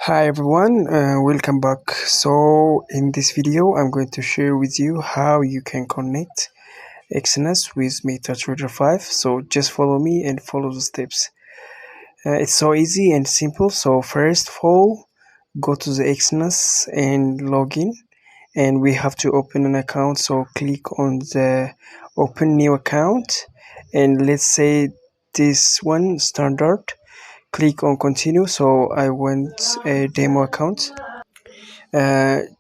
Hi everyone, welcome back. So in this video I'm going to share with you how you can connect Exness with Metatrader 5. So just follow me and follow the steps. It's so easy and simple. So first of all, go to the Exness and log in, and we have to open an account. So click on the open new account, and let's say this one standard. Click on continue. So I want a demo account.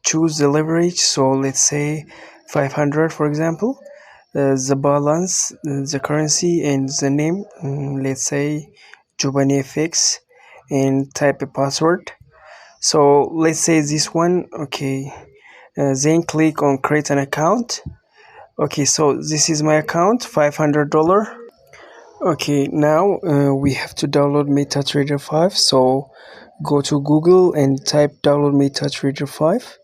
Choose the leverage, so let's say 500 for example. The balance, the currency, and the name, let's say Giovanni FX, and type a password. So let's say this one. Okay, then click on create an account. Okay, so this is my account, $500. Okay, now we have to download MetaTrader 5. So go to Google and type download MetaTrader 5.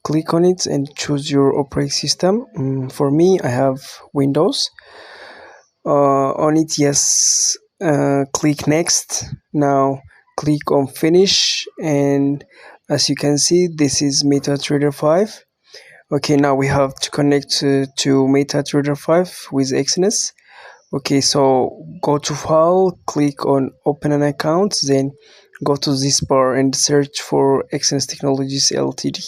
Click on it and choose your operating system. For me, I have Windows. On it, yes, click next. Now click on finish, and as you can see, this is MetaTrader 5. Okay, now we have to connect to MetaTrader 5 with Exness. Okay, so go to file, click on open an account, then go to this bar and search for Exness Technologies Ltd.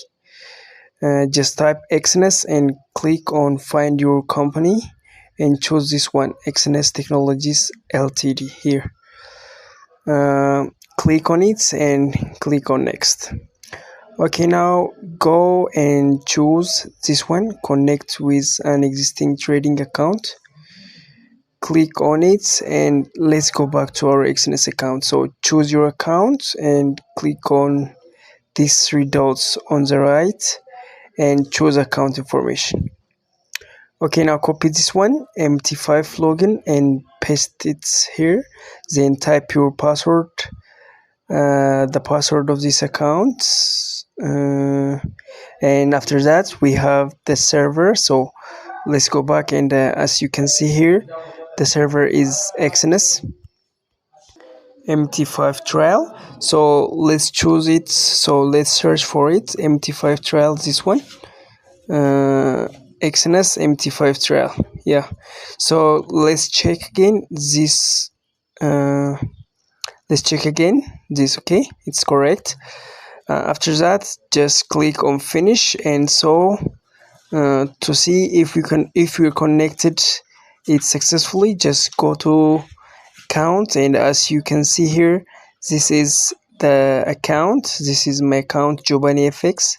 Just type Exness and click on find your company and choose this one, Exness Technologies Ltd here. Click on it and click on next. Okay, now go and choose this one, connect with an existing trading account. Click on it and let's go back to our Exness account. So choose your account and click on these three dots on the right and choose account information. Okay, now copy this one, MT5 login, and paste it here. Then type your password, the password of this account, and after that we have the server. So let's go back, and as you can see here, the server is Exness MT5 trial. So let's choose it. So let's search for it, MT5 trial, this one. Exness MT5 trial. Yeah, so let's check again this. Let's check again this. Okay, it's correct. After that, just click on finish, and so to see if you're connected it successfully, just go to account, and as you can see here, this is the account. This is my account, Giovanni FX.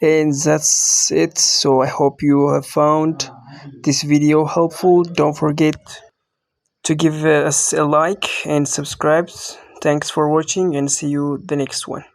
And that's it. So I hope you have found this video helpful. Don't forget to give us a like and subscribe. Thanks for watching, and see you the next one.